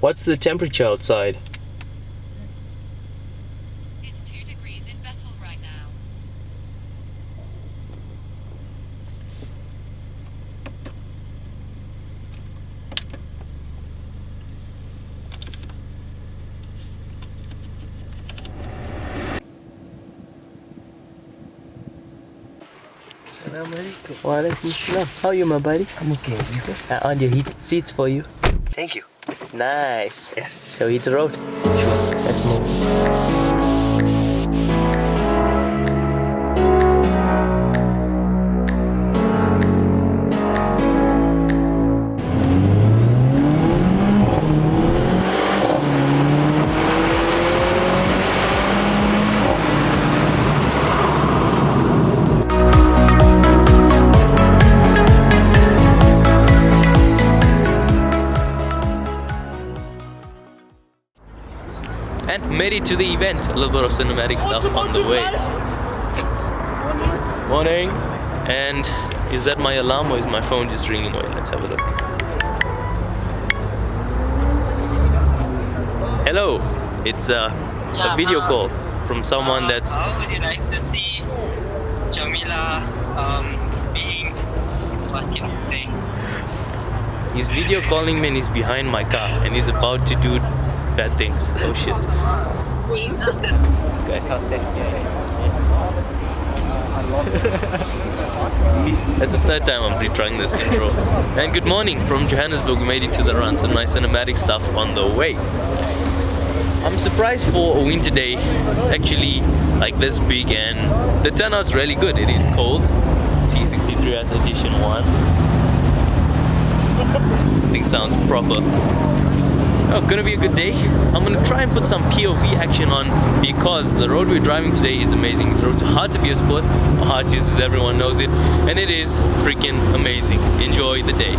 What's the temperature outside? It's 2 degrees in Bethel right now. Waalaikumsalam. How are you, my buddy? I'm okay. You good? I earned your heated seats for you. Thank you. Nice. Yes. Shall we hit the road? Sure. Let's move. And made it to the event. A little bit of cinematic stuff on the way. Morning. And is that my alarm or is my phone just ringing? Wait, let's have a look. Hello. It's a video call from someone that's... How would you like to see Jamila being, what can you say? He's video calling me and he's behind my car and he's about to do bad things. Oh shit. Okay. That's the third time I'm retrying this intro. And good morning from Johannesburg. We made it to the runs and my cinematic stuff on the way. I'm surprised for a winter day. It's actually like this big and the turnout's really good. It is cold. C63S edition 1. I think sounds proper. Oh, gonna be a good day. I'm gonna try and put some POV action on because the road we're driving today is amazing. It's a road to Hartebeer Sport, or Harties as everyone knows it, and it is freaking amazing. Enjoy the day.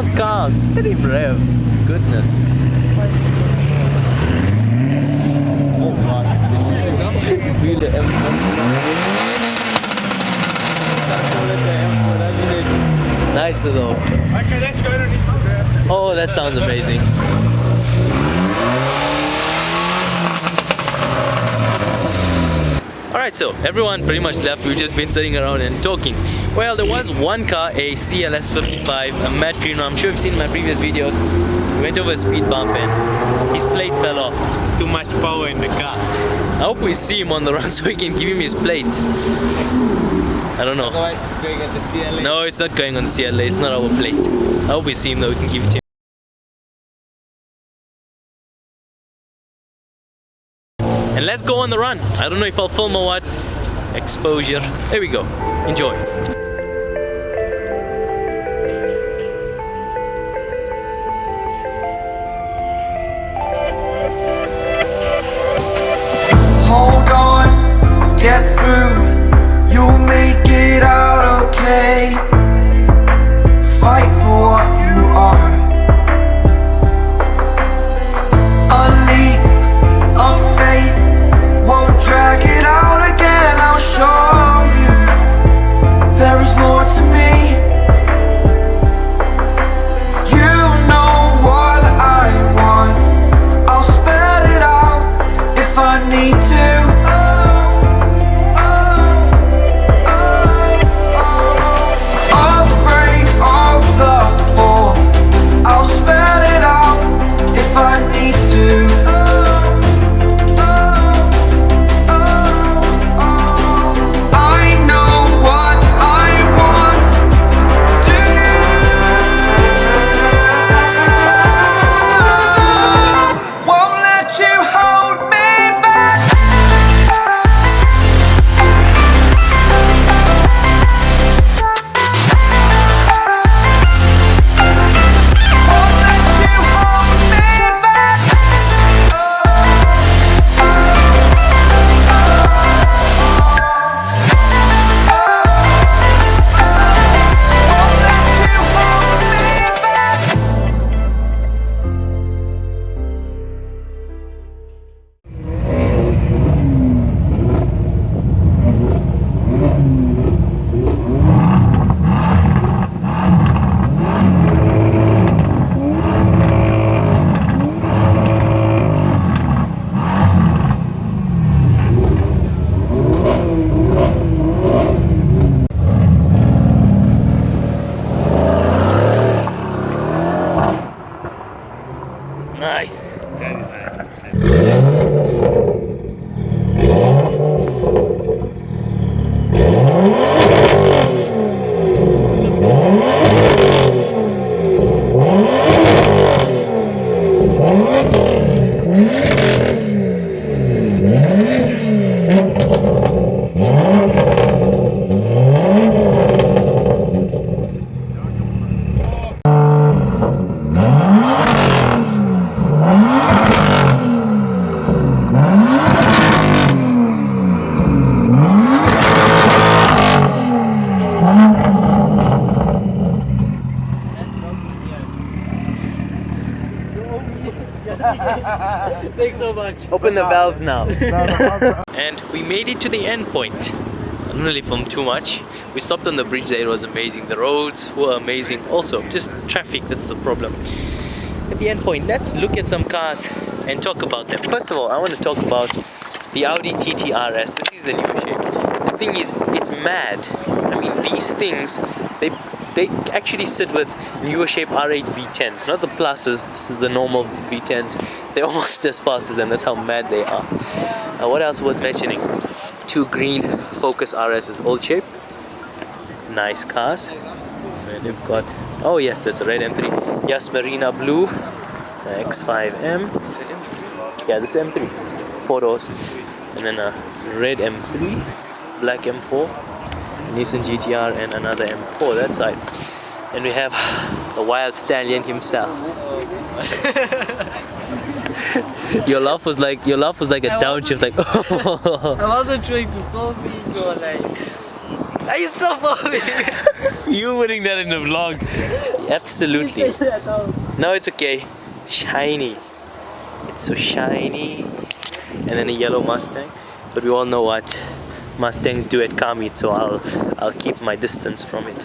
sounds calm. Just let him rev. Goodness. Oh God. Feel the M4. Nice though. Okay, let's go to this. Oh, that sounds amazing. Alright, so everyone pretty much left. We've just been sitting around and talking. Well, there was one car, a CLS 55, a matte green one. I'm sure you've seen my previous videos. He went over a speed bump and his plate fell off. Too much power in the car. I hope we see him on the run so we can give him his plate. I don't know. Otherwise it's going at the CLA. No, it's not going on the CLA. It's not our plate. I hope we see him though. We can give it to him. And let's go on the run. I don't know if I'll film or what. Exposure. There we go. Enjoy. Hold on, get through, you'll make it out okay. Fight for what you are. A leap of faith won't drag it out again. I'll show you there is more to me. You know what I want, I'll spell it out if I need to. Afraid of the fall, I'll spell it out if I need to. I know what I want. Do you? Won't let you hold me back. Won't let you hold me back. Won't let you hold me back. Nice. Thanks so much. Open the valves now. And we made it to the end point. I didn't really film too much. We stopped on the bridge there. It was amazing. The roads were amazing. Also, just traffic, that's the problem. At the end point, let's look at some cars and talk about them. First of all, I want to talk about the Audi TT RS. This is the new shape. This thing is, it's mad. I mean, these things, they actually sit with newer shape R8 V10s, not the pluses. This is the normal V10s. They're almost as fast as them. That's how mad they are. What else worth mentioning? Two green Focus RS's, old shape. Nice cars. And they've got, oh yes, there's a red M3. Yas Marina Blue, X5M. Yeah, this is M3. 4 doors. And then a red M3, black M4, Nissan GTR, and another M4 that side. And we have the wild stallion himself. Your laugh was like a downshift, like. I wasn't sure if you film me or like. Are you so funny? You putting that in the vlog. Absolutely. No, it's okay. Shiny. It's so shiny. And then a yellow Mustang. But we all know what Mustangs do at car meet, so I'll keep my distance from it.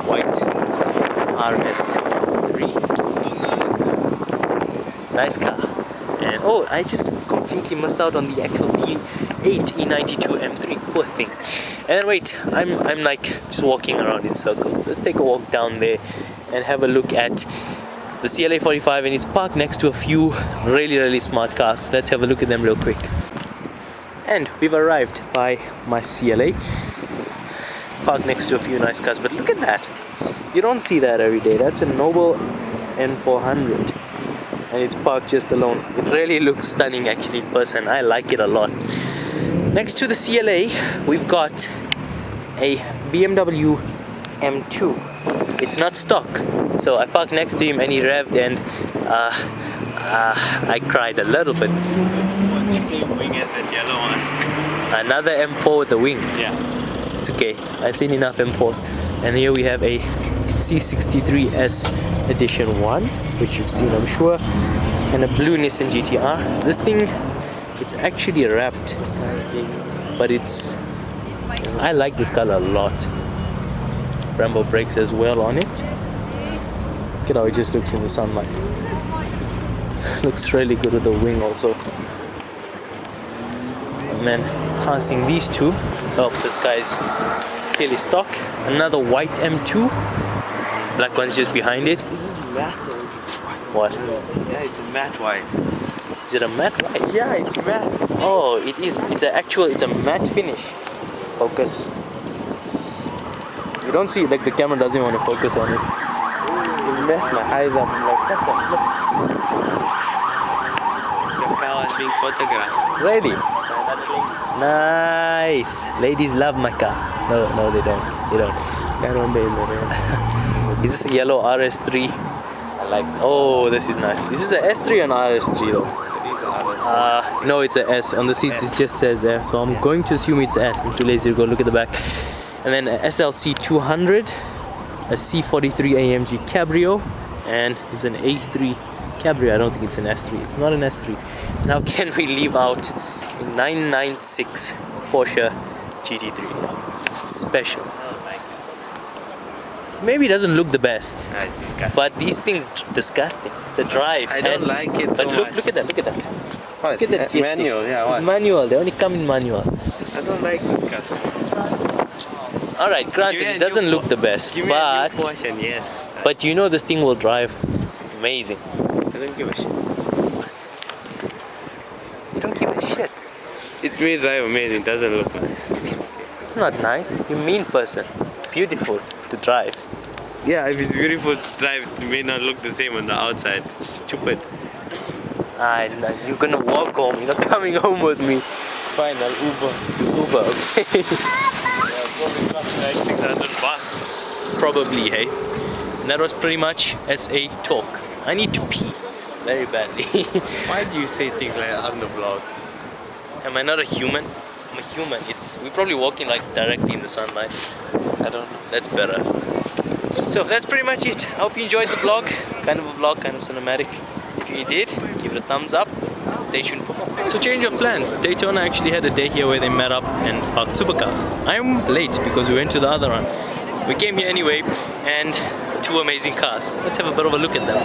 White RS3. Nice car. And oh, I just completely missed out on the actual E8 E92 M3. Poor thing. And then wait, I'm like just walking around in circles. Let's take a walk down there and have a look at the CLA 45, and it's parked next to a few really smart cars. Let's have a look at them real quick. And we've arrived by my CLA. Parked next to a few nice cars, but look at that. You don't see that every day. That's a Noble N400. And it's parked just alone. It really looks stunning actually in person. I like it a lot. Next to the CLA, we've got a BMW M2. It's not stock. So I parked next to him and he revved and I cried a little bit. Same wing as that yellow one. Another M4 with a wing. Yeah. It's okay. I've seen enough M4s. And here we have a C63S Edition 1, which you've seen I'm sure, and a blue Nissan GTR. This thing, it's actually wrapped, but I like this color a lot. Brembo brakes as well on it. Look at how it just looks in the sunlight. Looks really good with the wing also. And then passing these two, oh, this guy's clearly stock. Another white M2. Black one's just behind it. This is matte. What? Yeah, it's a matte white. Is it a matte white? Yeah, it's matte. Oh, it is. It's a matte finish. Focus. You don't see it, like the camera doesn't want to focus on it. It messed my eyes up. I'm like, what the look. The car was being photographed. Ready? Nice. Ladies love my car. No, they don't. They don't. That one day in the rain. Is this a yellow RS3? I like this. Oh, this is nice. Is this a S3 or an RS3 though? These are No, it's a S. On the seats it just says S, so I'm going to assume it's S. I'm too lazy to go look at the back. And then a SLC 200, a C43 AMG Cabrio, and it's an A3 Cabrio. I don't think it's an S3. It's not an S3. Now can we leave out a 996 Porsche GT3 Special? Maybe it doesn't look the best, but these things disgusting. The drive. I don't like it so But much. look at that. Look at that. What? Look at that gear stick. Manual, yeah, It's what? manual. They only come in manual. I don't like this car. Alright, granted, Give me a it doesn't new look the best, Give me a but new Porsche, and yes. but you know this thing will drive amazing. I don't give a shit. You don't give a shit. It may drive amazing, doesn't look nice. It's not nice. You mean person. Beautiful to drive. Yeah, if it's beautiful to drive, it may not look the same on the outside. It's stupid. You're gonna walk home. You're not coming home with me. Fine, I'll Uber. Uber, okay? Yeah, probably cost like $600. Probably, hey. And that was pretty much SA talk. I need to pee very badly. Why do you say things like that on the vlog? Am I not a human? I'm a human. We're probably walking like directly in the sunlight. I don't know. That's better. So that's pretty much it. I hope you enjoyed the vlog. Kind of a vlog, kind of cinematic. If you did, give it a thumbs up. Stay tuned for more. So change of plans. Daytona actually had a day here where they met up and parked supercars. I'm late because we went to the other run. We came here anyway, and two amazing cars. Let's have a bit of a look at them.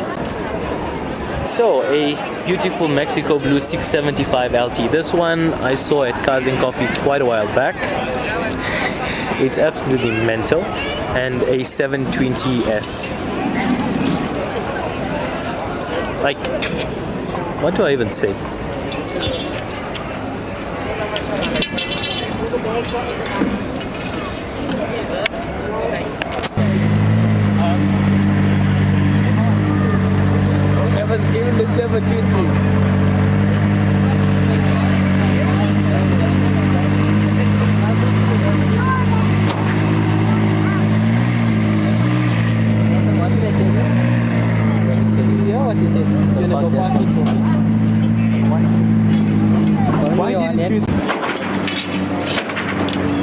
So a beautiful Mexico Blue 675 LT. This one I saw at Cars and Coffee quite a while back. It's absolutely mental. And a 720S. Like, what do I even say? Even the 720. Why didn't you?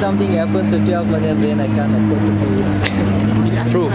something happens to 12 million, then I can't afford to pay it. True.